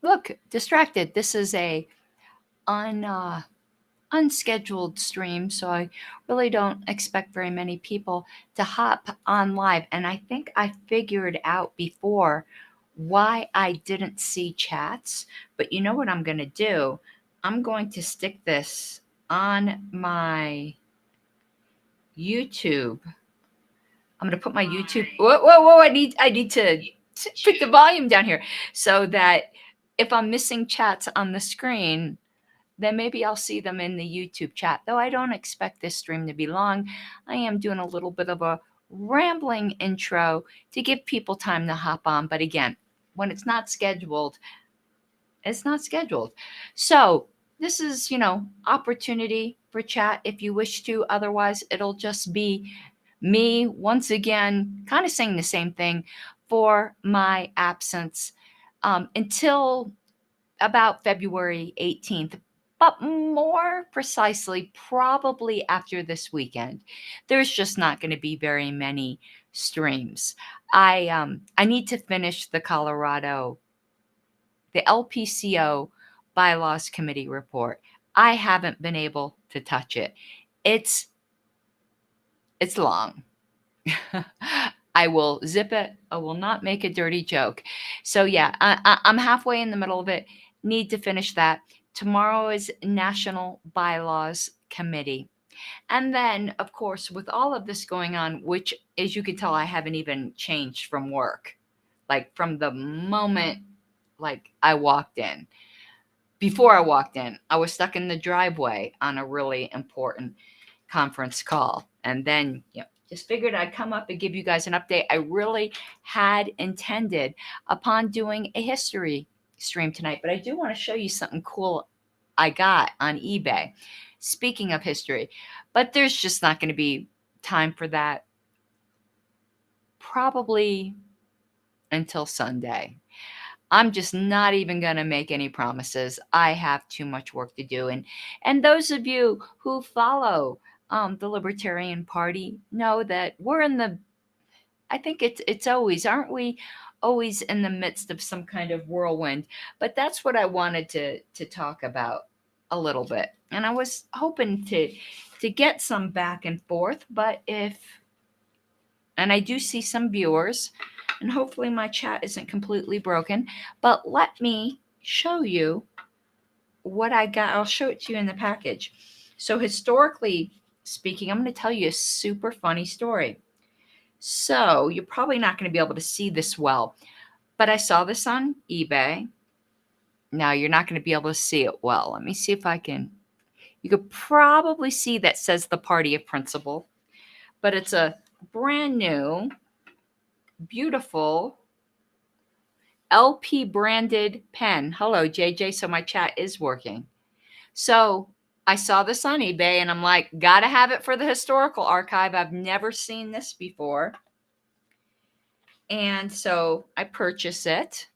look, distracted. This is a unscheduled stream, so I really don't expect very many people to hop on live. And I think I figured out before why I didn't see chats. But you know what I'm going to do? I'm going to stick this on my YouTube. I'm going to put my YouTube. Whoa! I need to put the volume down here so that if I'm missing chats on the screen, then maybe I'll see them in the YouTube chat. Though I don't expect this stream to be long. I am doing a little bit of a rambling intro to give people time to hop on. But again, when it's not scheduled, it's not scheduled. So this is, opportunity for chat if you wish to. Otherwise, it'll just be me once again, kind of saying the same thing for my absence until about February 18th, but more precisely, probably after this weekend. There's just not going to be very many streams. I need to finish the LPCO bylaws committee report. I haven't been able to touch it. It's long. I will zip it. I will not make a dirty joke. So yeah, I'm halfway in the middle of it. Need to finish that. Tomorrow is National Bylaws Committee. And then, of course, with all of this going on, which, as you can tell, I haven't even changed from work. Like from the moment I walked in. Before I walked in, I was stuck in the driveway on a really important conference call. And then, just figured I'd come up and give you guys an update. I really had intended upon doing a history stream tonight, but I do want to show you something cool I got on eBay. Speaking of history, but there's just not going to be time for that probably until Sunday. I'm just not even going to make any promises. I have too much work to do. And those of you who follow the Libertarian Party know that we're I think it's always, aren't we always in the midst of some kind of whirlwind? But that's what I wanted to talk about a little bit. And I was hoping to get some back and forth, but and I do see some viewers, and hopefully my chat isn't completely broken, but let me show you what I got. I'll show it to you in the package. So historically speaking, I'm going to tell you a super funny story. So you're probably not going to be able to see this well, but I saw this on eBay. Now you're not going to be able to see it well. Let me see if I can. You could probably see that says the Party of Principle, but it's a brand new, beautiful LP branded pen. Hello, JJ. So my chat is working. So I saw this on eBay and I'm like, gotta have it for the historical archive. I've never seen this before. And so I purchase it.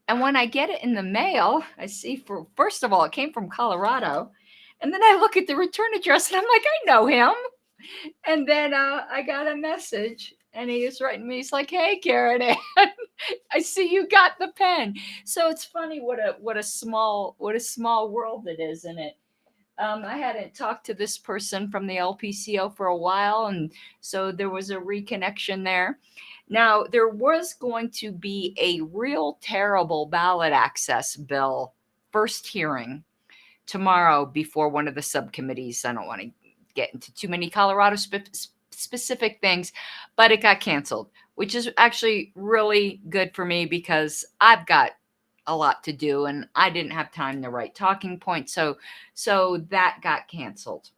And when I get it in the mail, I see first of all, it came from Colorado. And then I look at the return address and I'm like, I know him. And then I got a message and he was writing me. He's like, hey, Karen, I see you got the pen. So it's funny what a small world it is, isn't it? I hadn't talked to this person from the LPCO for a while, and so there was a reconnection there. Now, there was going to be a real terrible ballot access bill first hearing tomorrow before one of the subcommittees. I don't want to get into too many Colorado specific things, but it got canceled, which is actually really good for me because I've got a lot to do and I didn't have time to write talking points. So that got canceled.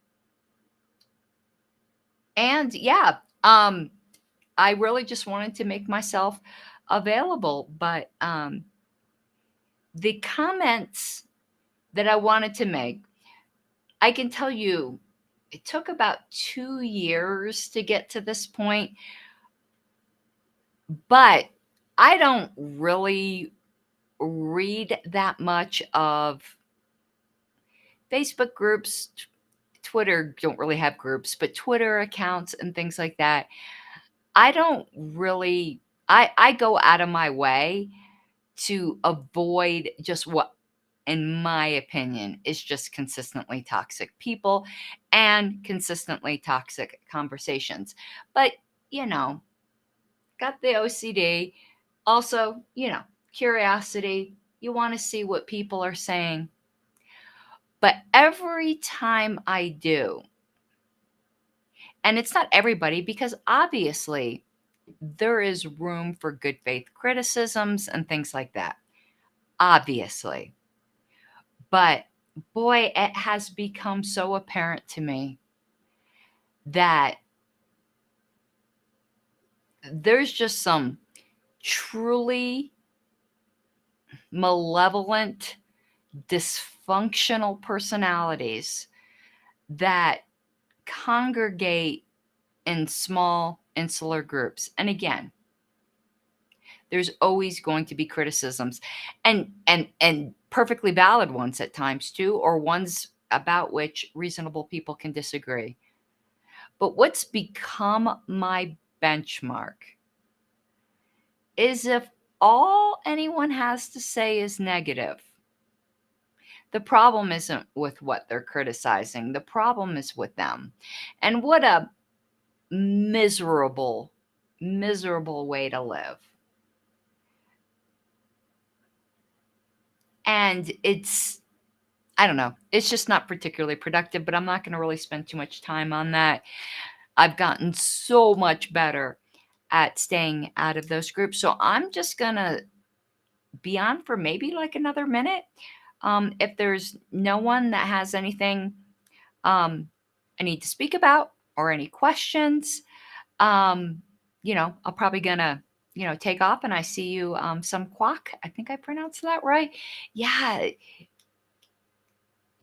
And yeah, I really just wanted to make myself available, but the comments that I wanted to make, I can tell you, it took about 2 years to get to this point, but I don't really read that much of Facebook groups. Twitter don't really have groups, but Twitter accounts and things like that. I don't really, I go out of my way to avoid just what, in my opinion, is just consistently toxic people and consistently toxic conversations. But, you know, got the OCD. Also, curiosity. You want to see what people are saying. But every time I do, and it's not everybody, because obviously there is room for good faith criticisms and things like that. Obviously. But boy, it has become so apparent to me that there's just some truly malevolent, dysfunctional personalities that congregate in small insular groups. And again, there's always going to be criticisms, and perfectly valid ones at times too, or ones about which reasonable people can disagree. But what's become my benchmark is if all anyone has to say is negative, the problem isn't with what they're criticizing. The problem is with them. And what a miserable, miserable way to live. And I don't know, it's just not particularly productive, but I'm not going to really spend too much time on that. I've gotten so much better at staying out of those groups. So I'm just going to be on for maybe like another minute. If there's no one that has anything I need to speak about or any questions, I'm probably gonna, take off, and I see you some quack. I think I pronounced that right. Yeah,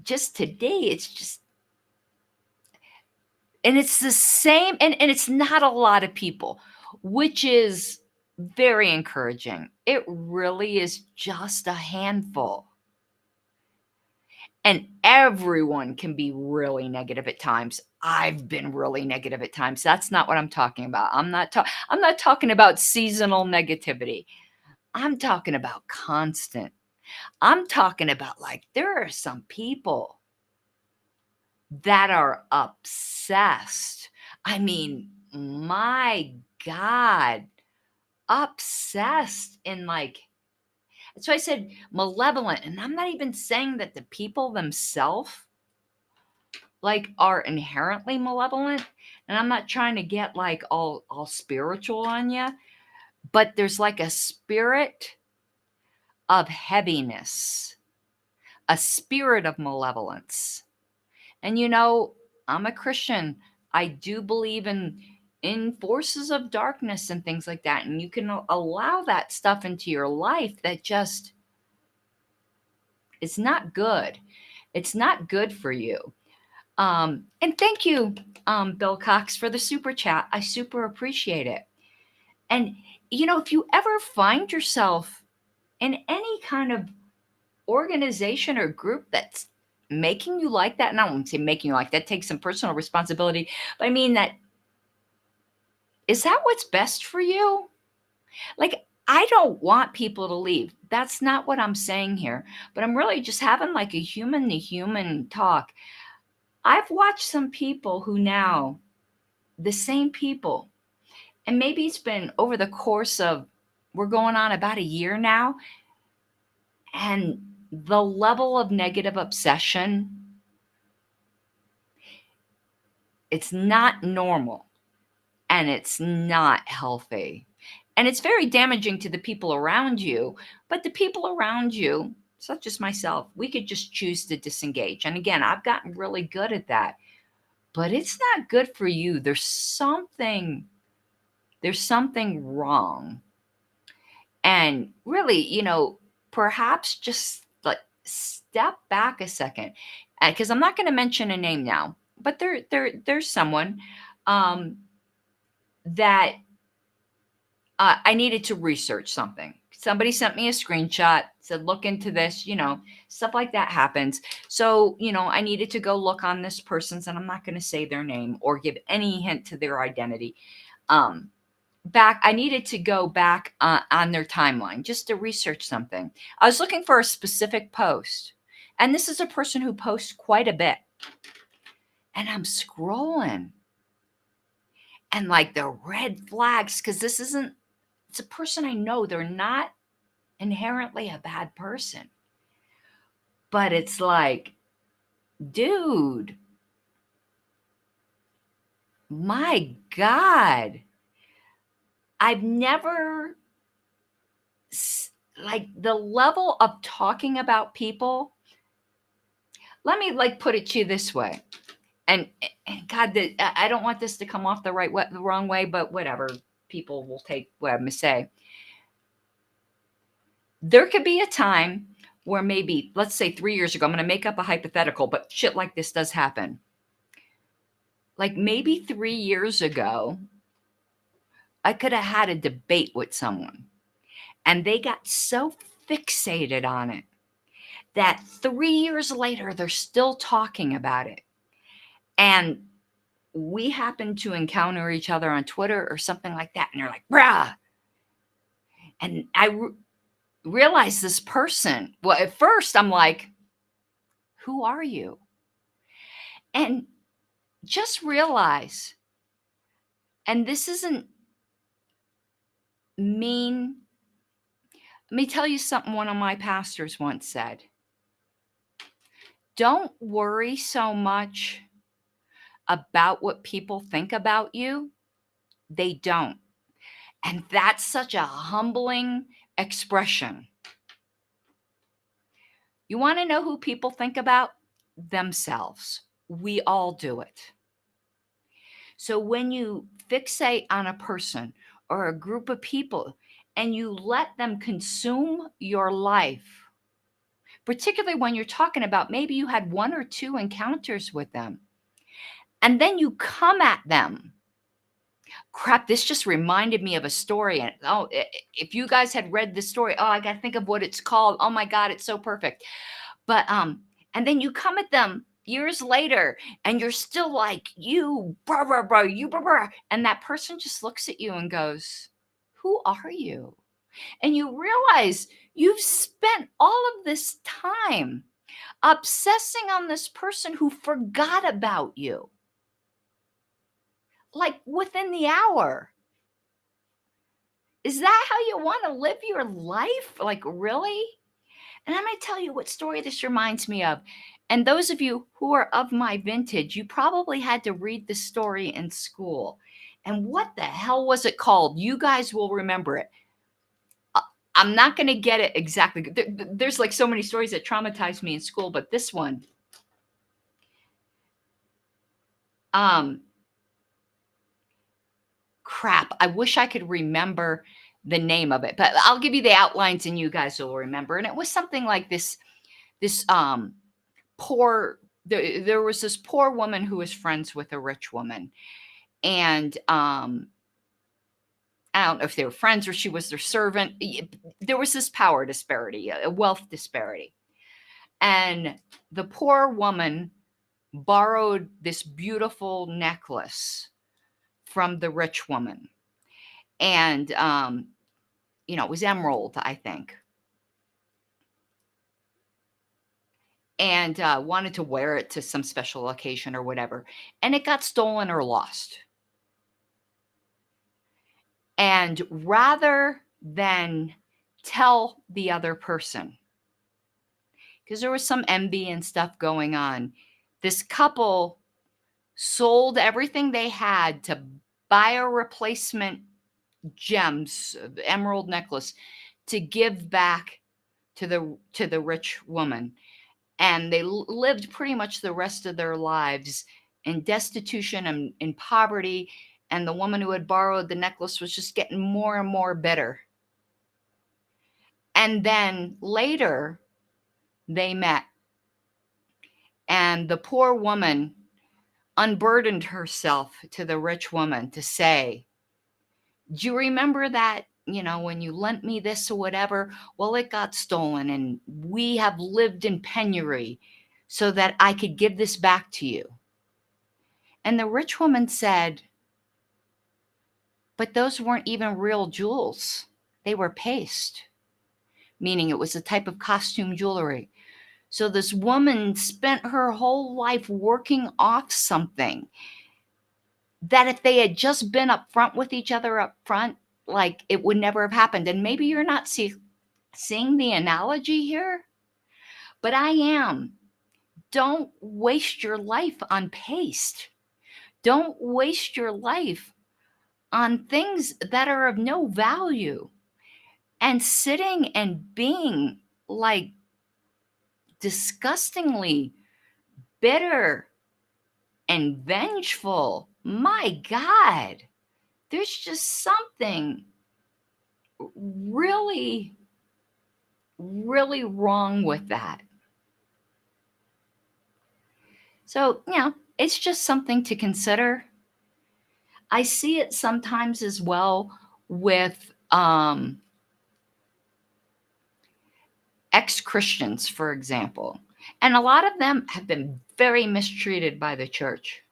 just today, it's just, and it's the same, and it's not a lot of people, which is very encouraging. It really is just a handful. And everyone can be really negative at times. I've been really negative at times. That's not what I'm talking about. I'm not talking about seasonal negativity. I'm talking about constant. I'm talking about, like, there are some people that are obsessed. I mean, my God, obsessed in, like, so I said malevolent, and I'm not even saying that the people themselves, like, are inherently malevolent, and I'm not trying to get, like, all spiritual on you, but there's, like, a spirit of heaviness, a spirit of malevolence. And, I'm a Christian. I do believe in forces of darkness and things like that, and you can allow that stuff into your life that just, it's not good. It's not good for you. And thank you, Bill Cox, for the super chat. I super appreciate it. And, if you ever find yourself in any kind of organization or group that's making you like that, and I won't say making you like that, take some personal responsibility, but I mean that, is that what's best for you? Like, I don't want people to leave. That's not what I'm saying here, but I'm really just having like a human to human talk. I've watched some people who now, the same people, and maybe it's been over the course of, we're going on about a year now, and the level of negative obsession, it's not normal, and it's not healthy. And it's very damaging to the people around you, but the people around you, such as myself, we could just choose to disengage. And again, I've gotten really good at that, but it's not good for you. There's something wrong. And really, perhaps just like step back a second, because I'm not going to mention a name now, but there's someone that I needed to research something. Somebody sent me a screenshot, said, look into this, stuff like that happens. So, I needed to go look on this person's, and I'm not going to say their name or give any hint to their identity. back. I needed to go back on their timeline just to research something. I was looking for a specific post, and this is a person who posts quite a bit. And I'm scrolling, and like the red flags, because it's a person I know. They're not inherently a bad person, but it's like, dude, my God, I've never like the level of talking about people. Let me like put it to you this way, and God, I don't want this to come off the wrong way, but whatever. People will take what I'm gonna say. There could be a time where maybe, let's say 3 years ago, I'm gonna make up a hypothetical, but shit like this does happen. Like maybe 3 years ago, I could have had a debate with someone, and they got so fixated on it that 3 years later, they're still talking about it. And we happen to encounter each other on Twitter or something like that, and they're like, "Bruh." And I realized this person, well, at first I'm like, "Who are you?" And just realize, and this isn't mean. Let me tell you something one of my pastors once said. Don't worry so much about what people think about you. They don't. And that's such a humbling expression. You want to know who people think about? Themselves. We all do it. So when you fixate on a person or a group of people and you let them consume your life, particularly when you're talking about maybe you had 1 or 2 encounters with them, and then you come at them. Crap, this just reminded me of a story. And if you guys had read this story, I got to think of what it's called. Oh my God, it's so perfect. But and then you come at them years later and you're still like, you blah blah blah, you blah blah, and that person just looks at you and goes, "Who are you?" And you realize you've spent all of this time obsessing on this person who forgot about you, like within the hour. Is that how you want to live your life? Like, really? And I'm going to tell you what story this reminds me of. And those of you who are of my vintage, you probably had to read this story in school. And what the hell was it called? You guys will remember it. I'm not going to get it exactly. There's like so many stories that traumatized me in school, but this one, crap, I wish I could remember the name of it, but I'll give you the outlines and you guys will remember. And it was something like this poor, there was this poor woman who was friends with a rich woman. And I don't know if they were friends or she was their servant. There was this power disparity, a wealth disparity. And the poor woman borrowed this beautiful necklace from the rich woman. And, it was emerald, I think. And wanted to wear it to some special occasion or whatever. And it got stolen or lost. And rather than tell the other person, because there was some envy and stuff going on, this couple sold everything they had to buy a replacement gems, emerald necklace, to give back to the rich woman. And they lived pretty much the rest of their lives in destitution and in poverty. And the woman who had borrowed the necklace was just getting more and more bitter. And then later, they met. And the poor woman unburdened herself to the rich woman to say, "Do you remember that, when you lent me this or whatever? Well, it got stolen and we have lived in penury so that I could give this back to you." And the rich woman said, But those weren't even real jewels. They were paste, meaning it was a type of costume jewelry. So this woman spent her whole life working off something that if they had just been upfront with each other up front, like it would never have happened. And maybe you're not seeing the analogy here, but I am. Don't waste your life on paste. Don't waste your life on things that are of no value and sitting and being like disgustingly bitter and vengeful. My God, there's just something really, really wrong with that. So, it's just something to consider. I see it sometimes as well with ex-Christians, for example. And a lot of them have been very mistreated by the church.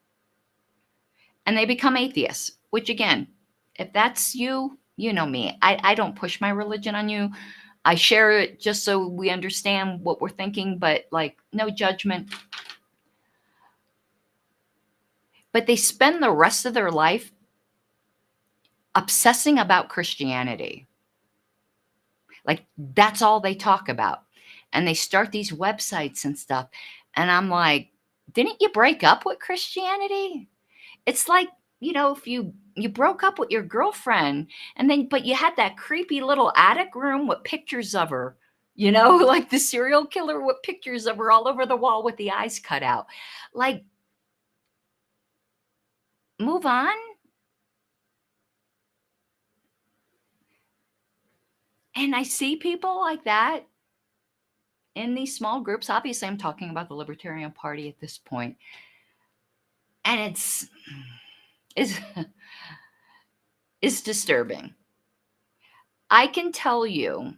And they become atheists, which again, if that's you, you know me. I don't push my religion on you. I share it just so we understand what we're thinking, but like no judgment. But they spend the rest of their life obsessing about Christianity. Like that's all they talk about. And they start these websites and stuff. And I'm like, didn't you break up with Christianity? It's like, if you broke up with your girlfriend and then, but you had that creepy little attic room with pictures of her, like the serial killer with pictures of her all over the wall with the eyes cut out. Like, move on. And I see people like that in these small groups. Obviously, I'm talking about the Libertarian Party at this point. And it's disturbing. I can tell you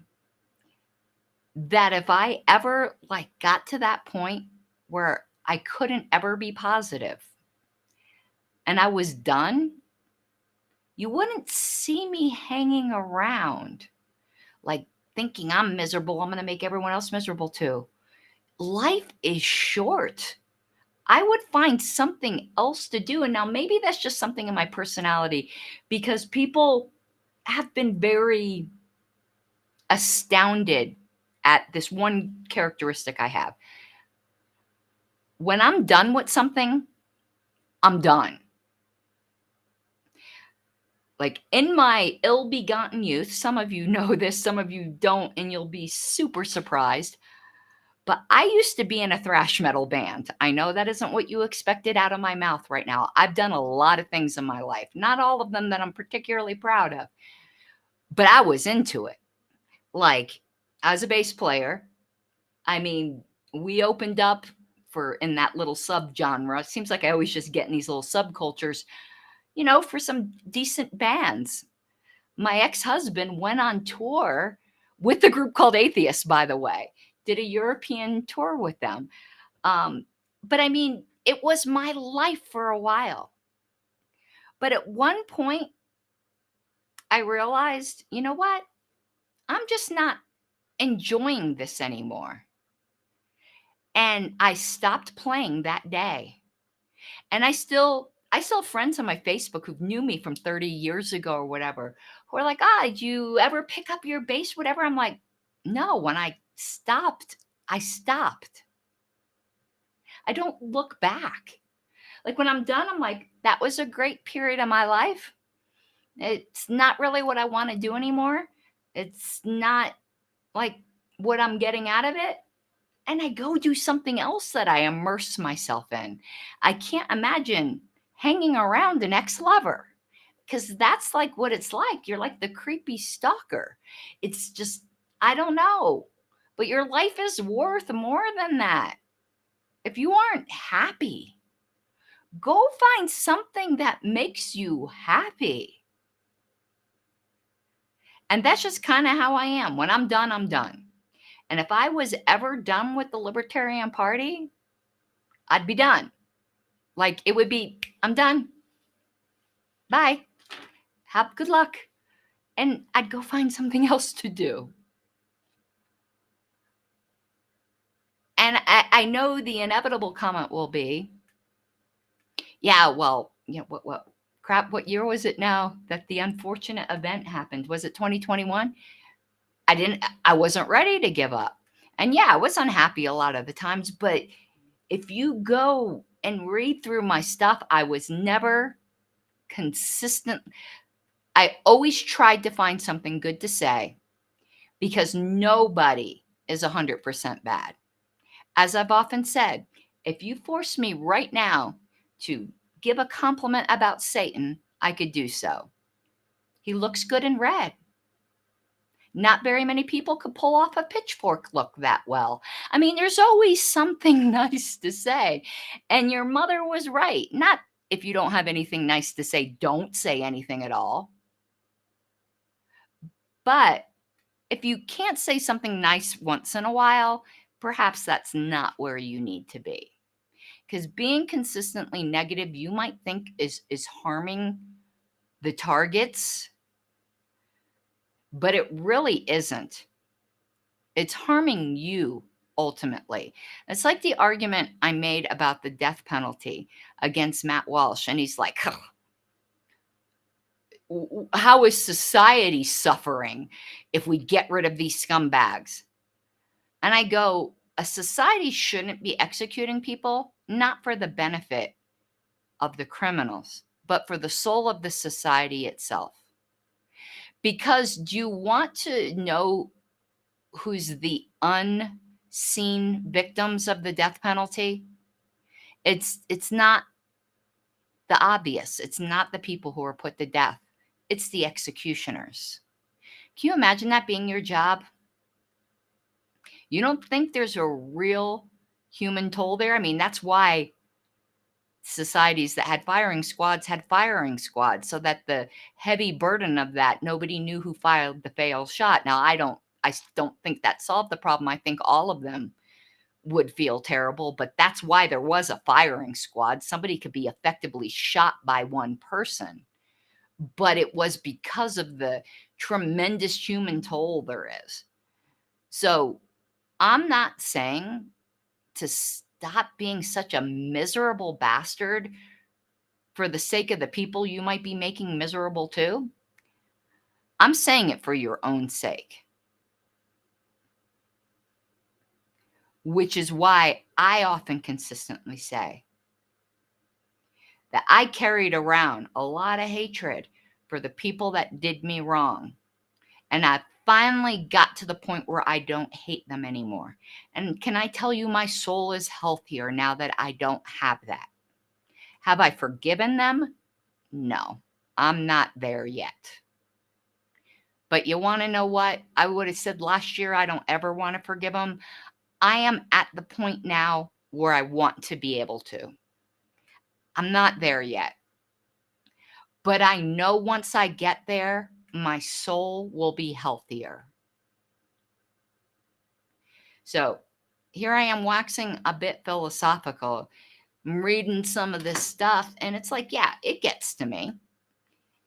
that if I ever got to that point where I couldn't ever be positive and I was done, you wouldn't see me hanging around thinking I'm miserable. I'm going to make everyone else miserable too. Life is short. I would find something else to do. And now maybe that's just something in my personality because people have been very astounded at this one characteristic I have. When I'm done with something, I'm done. Like in my ill-begotten youth, some of you know this, some of you don't, and you'll be super surprised. But I used to be in a thrash metal band. I know that isn't what you expected out of my mouth right now. I've done a lot of things in my life, not all of them that I'm particularly proud of, but I was into it. Like, as a bass player, I mean, we opened up in that little subgenre. It seems like I always just get in these little subcultures, for some decent bands. My ex-husband went on tour with a group called Atheists, by the way, did a European tour with them. But I mean, it was my life for a while. But at one point, I realized, you know what? I'm just not enjoying this anymore. And I stopped playing that day. And I still have friends on my Facebook who knew me from 30 years ago or whatever, who are like, did you ever pick up your bass, whatever? I'm like, no, when I stopped, I stopped. I don't look back. Like when I'm done, I'm like, that was a great period of my life. It's not really what I want to do anymore. It's not like what I'm getting out of it. And I go do something else that I immerse myself in. I can't imagine hanging around an ex-lover because that's like what it's like. You're like the creepy stalker. It's just, I don't know. But your life is worth more than that. If you aren't happy, go find something that makes you happy. And that's just kind of how I am. When I'm done, I'm done. And if I was ever done with the Libertarian Party, I'd be done. Like it would be, I'm done. Bye. Have good luck. And I'd go find something else to do. And I know the inevitable comment will be, yeah, well, what crap, what year was it now that the unfortunate event happened? Was it 2021? I wasn't ready to give up. And yeah, I was unhappy a lot of the times, but if you go and read through my stuff, I was never consistent. I always tried to find something good to say because nobody is 100% bad. As I've often said, if you force me right now to give a compliment about Satan, I could do so. He looks good in red. Not very many people could pull off a pitchfork look that well. I mean, there's always something nice to say. And your mother was right. Not if you don't have anything nice to say, don't say anything at all. But if you can't say something nice once in a while, perhaps that's not where you need to be. Because being consistently negative, you might think is harming the targets, but it really isn't. It's harming you ultimately. It's like the argument I made about the death penalty against Matt Walsh. And he's like, how is society suffering if we get rid of these scumbags? And I go, a society shouldn't be executing people, not for the benefit of the criminals, but for the soul of the society itself. Because do you want to know who's the unseen victims of the death penalty? It's not the obvious. It's not the people who are put to death. It's the executioners. Can you imagine that being your job? You don't think there's a real human toll there? I mean, that's why societies that had firing squads, so that the heavy burden of that, nobody knew who fired the fatal shot. Now, I don't think that solved the problem. I think all of them would feel terrible, but that's why there was a firing squad. Somebody could be effectively shot by one person, but it was because of the tremendous human toll there is. So I'm not saying to stop being such a miserable bastard for the sake of the people you might be making miserable too. I'm saying it for your own sake. Which is why I often consistently say that I carried around a lot of hatred for the people that did me wrong. And I finally got to the point where I don't hate them anymore. And can I tell you, my soul is healthier now that I don't have that. Have I forgiven them? No, I'm not there yet. But you want to know what? I would have said last year I don't ever want to forgive them. I am at the point now where I want to be able to. I'm not there yet. But I know once I get there, my soul will be healthier. So here I am waxing a bit philosophical. I'm reading some of this stuff, and it's like, yeah, it gets to me.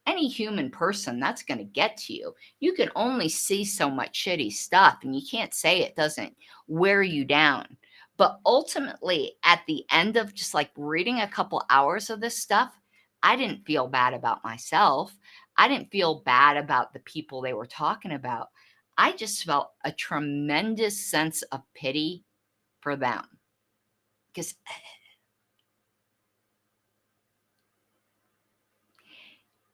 Any human person, that's going to get to you. You can only see so much shitty stuff, and you can't say it doesn't wear you down. But ultimately, at the end of just like reading a couple hours of this stuff, I didn't feel bad about myself. I didn't feel bad about the people they were talking about. I just felt a tremendous sense of pity for them. Because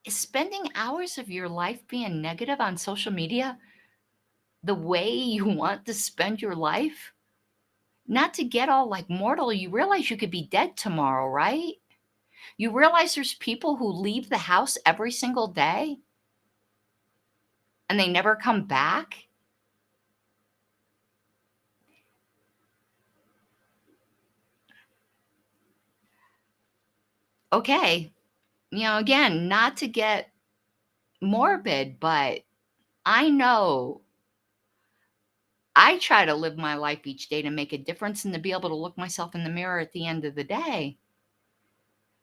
is spending hours of your life being negative on social media the way you want to spend your life? Not to get all like mortal, you realize you could be dead tomorrow, right? You realize there's people who leave the house every single day and they never come back. Okay. Again, not to get morbid, but I know I try to live my life each day to make a difference and to be able to look myself in the mirror at the end of the day.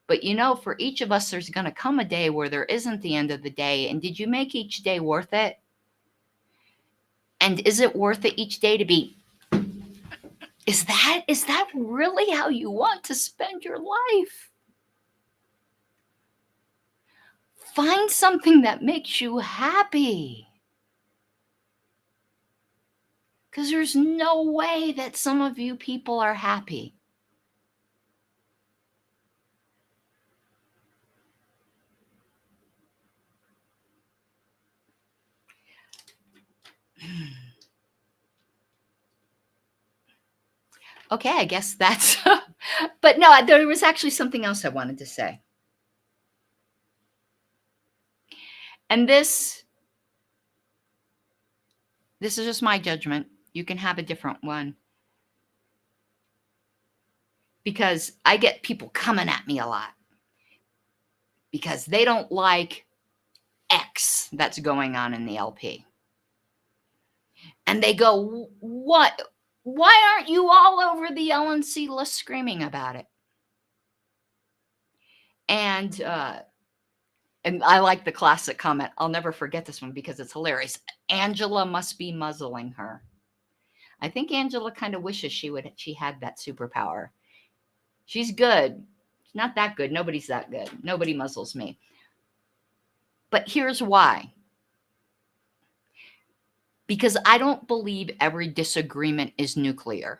But for each of us, there's going to come a day where there isn't the end of the day. And did you make each day worth it? And is it worth it each day to be, is that really how you want to spend your life? Find something that makes you happy. Because there's no way that some of you people are happy. Okay, I guess that's, but no, there was actually something else I wanted to say. And this is just my judgment. You can have a different one. Because I get people coming at me a lot. Because they don't like X that's going on in the LP. And they go, what? Why aren't you all over the LNC list screaming about it? And I like the classic comment. I'll never forget this one because it's hilarious. Angela must be muzzling her. I think Angela kind of wishes she had that superpower. She's good. She's not that good. Nobody's that good. Nobody muzzles me. But here's why. Because I don't believe every disagreement is nuclear.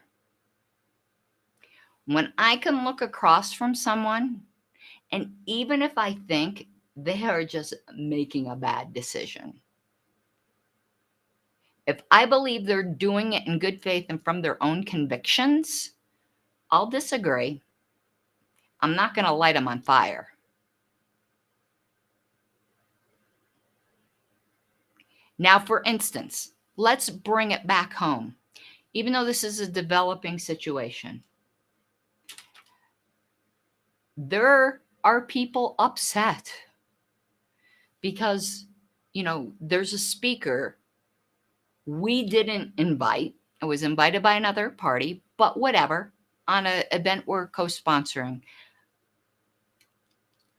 When I can look across from someone, and even if I think they are just making a bad decision, if I believe they're doing it in good faith and from their own convictions, I'll disagree. I'm not going to light them on fire. Now, for instance, let's bring it back home. Even though this is a developing situation, there are people upset because, there's a speaker we didn't invite. It was invited by another party, but whatever, on an event we're co-sponsoring.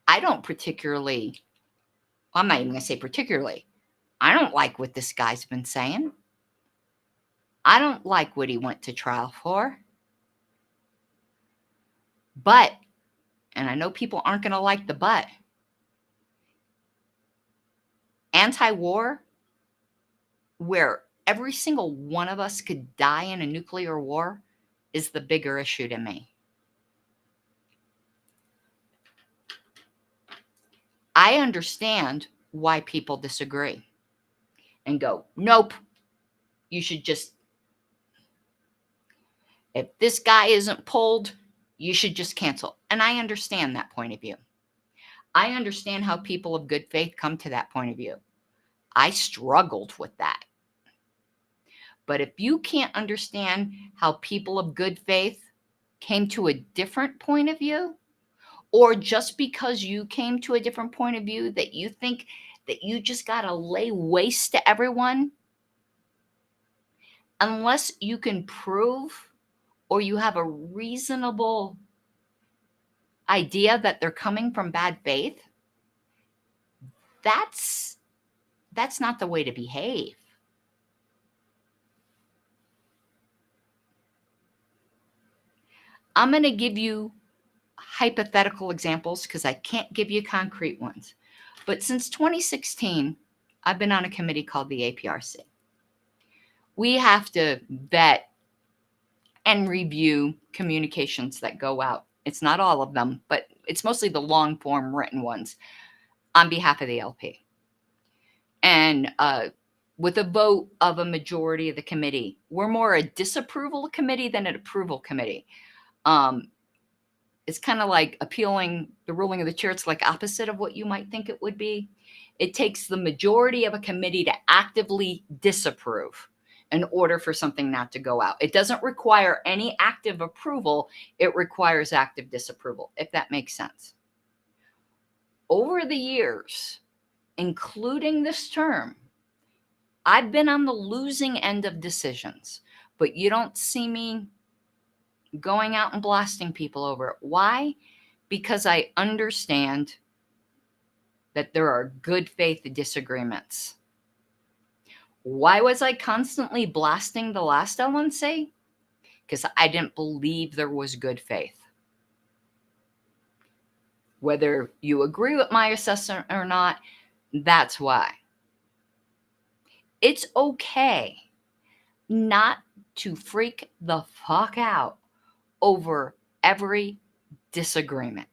I'm not even going to say particularly. I don't like what this guy's been saying. I don't like what he went to trial for. But, and I know people aren't going to like the but, anti-war, where every single one of us could die in a nuclear war, is the bigger issue to me. I understand why people disagree and go, nope, you should just, if this guy isn't pulled, you should just cancel. And I understand that point of view. I understand how people of good faith come to that point of view. I struggled with that. But if you can't understand how people of good faith came to a different point of view, or just because you came to a different point of view that you think that you just got to lay waste to everyone, unless you can prove or you have a reasonable idea that they're coming from bad faith, that's not the way to behave. I'm going to give you hypothetical examples because I can't give you concrete ones. But since 2016, I've been on a committee called the APRC. We have to vet and review communications that go out. It's not all of them, but it's mostly the long form written ones on behalf of the LP. And with a vote of a majority of the committee, we're more a disapproval committee than an approval committee. It's kind of like appealing the ruling of the chair. It's like opposite of what you might think it would be. It takes the majority of a committee to actively disapprove in order for something not to go out. It doesn't require any active approval. It requires active disapproval, if that makes sense. Over the years, including this term, I've been on the losing end of decisions, but you don't see me going out and blasting people over it. Why? because I understand that there are good faith disagreements. Why was I constantly blasting the last LNC? Because I didn't believe there was good faith. Whether you agree with my assessment or not, that's why. It's okay not to freak the fuck out over every disagreement.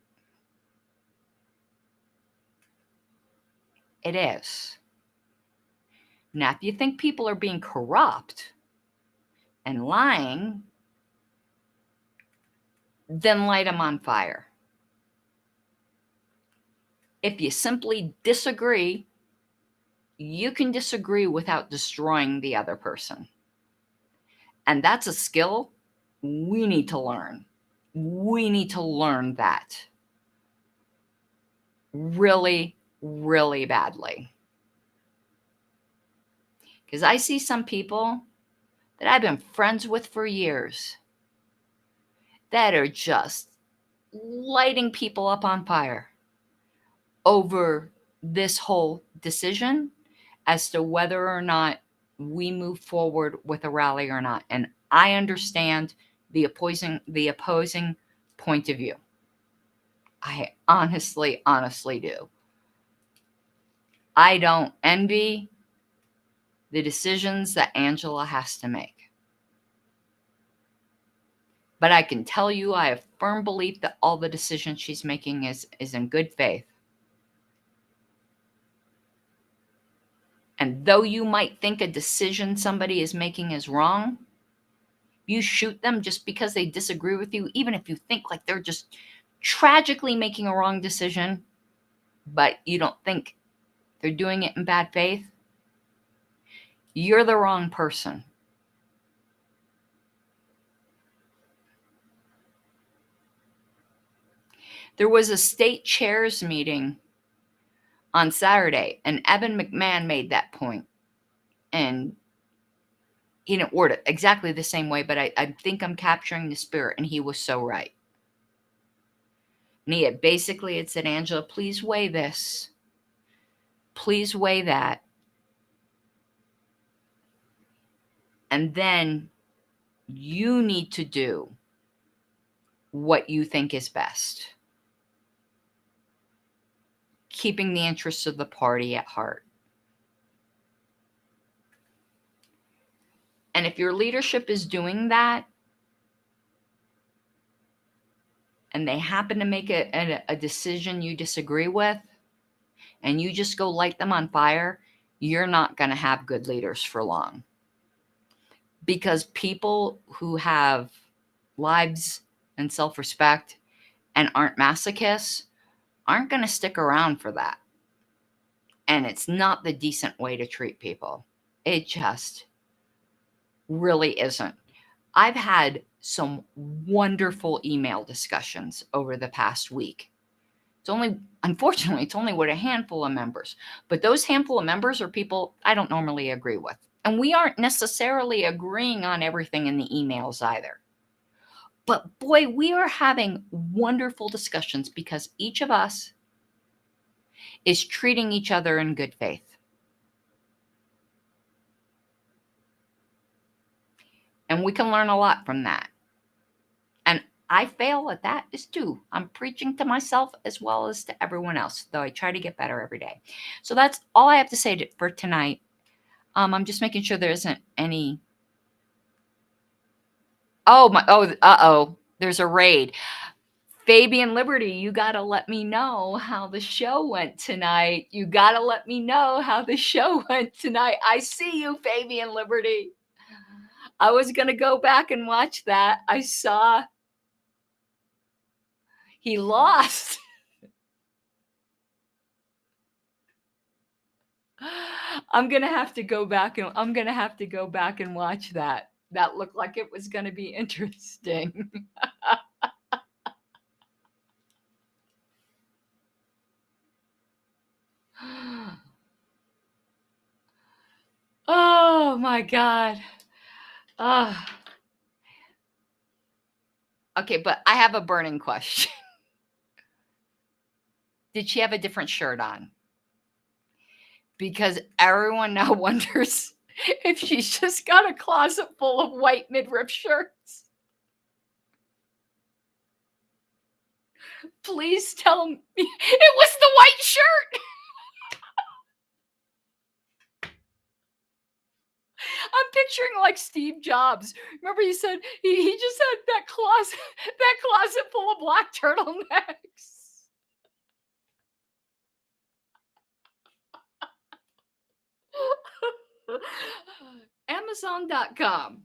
It is. Now, if you think people are being corrupt and lying, then light them on fire. If you simply disagree, you can disagree without destroying the other person. And that's a skill we need to learn. We need to learn that really, really badly. Because I see some people that I've been friends with for years that are just lighting people up on fire over this whole decision as to whether or not we move forward with a rally or not. And I understand the opposing point of view. I honestly do. I don't envy the decisions that Angela has to make. But I can tell you I have firm belief that all the decisions she's making is in good faith. And though you might think a decision somebody is making is wrong, you shoot them just because they disagree with you, even if you think like they're just tragically making a wrong decision, but you don't think they're doing it in bad faith, you're the wrong person. There was a state chairs meeting on Saturday, and Evan McMahon made that point. And he didn't word it exactly the same way, but I think I'm capturing the spirit, and he was so right. And he had said, Angela, please weigh this. Please weigh that. And then you need to do what you think is best, keeping the interests of the party at heart. And if your leadership is doing that, and they happen to make a decision you disagree with, and you just go light them on fire, you're not going to have good leaders for long. Because people who have lives and self-respect and aren't masochists aren't going to stick around for that. And it's not the decent way to treat people. It just really isn't. I've had some wonderful email discussions over the past week. Unfortunately, it's only with a handful of members. But those handful of members are people I don't normally agree with. And we aren't necessarily agreeing on everything in the emails either. But boy, we are having wonderful discussions because each of us is treating each other in good faith. And we can learn a lot from that. And I fail at that too. I'm preaching to myself as well as to everyone else, though I try to get better every day. So that's all I have to say for tonight. I'm just making sure there isn't any. There's a raid. Fabian Liberty, you got to let me know how the show went tonight. I see you, Fabian Liberty. I was going to go back and watch that. I saw he lost. I'm going to have to go back and watch that. That looked like it was going to be interesting. Oh my God. Okay, but I have a burning question. Did she have a different shirt on? Because everyone now wonders if she's just got a closet full of white midriff shirts. Please tell me it was the white shirt. I'm picturing like Steve Jobs. Remember he said he just had that closet full of black turtlenecks. Amazon.com.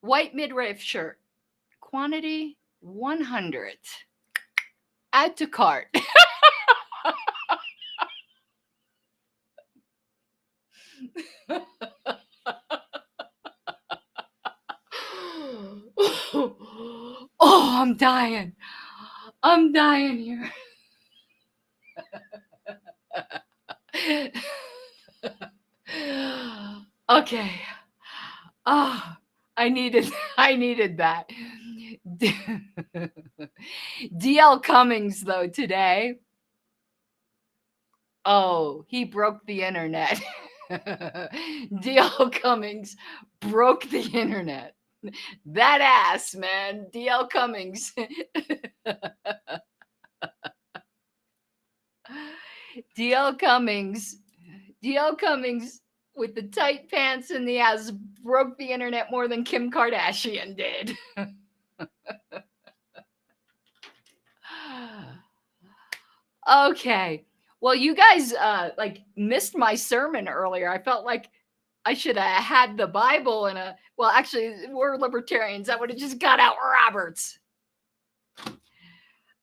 White midriff shirt. Quantity 100. Add to cart. Oh, I'm dying. I'm dying here. Okay. Oh, I needed that. DL Cummings, though, today. Oh, he broke the internet. DL Cummings broke the internet. That ass, man. DL Cummings. DL Cummings. DL Cummings with the tight pants and the ass broke the internet more than Kim Kardashian did. Okay. Well, you guys like missed my sermon earlier. I felt like I should have had the Bible and well, actually, we're libertarians. I would have just got out Roberts.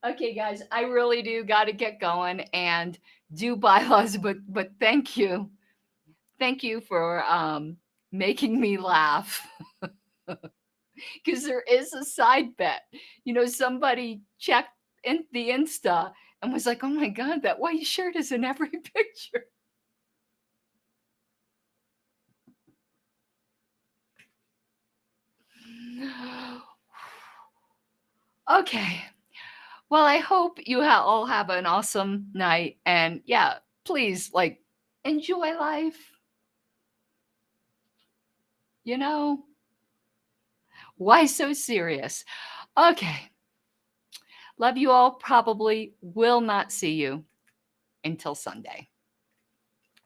Okay, guys, I really do got to get going and do bylaws, but thank you. Thank you for making me laugh. Because there is a side bet. You know, somebody checked in the Insta and was like, oh my God, that white shirt is in every picture. Okay. Well, I hope you all have an awesome night. And yeah, please, like, enjoy life. You know, why so serious? Okay. Love you all. Probably will not see you until Sunday.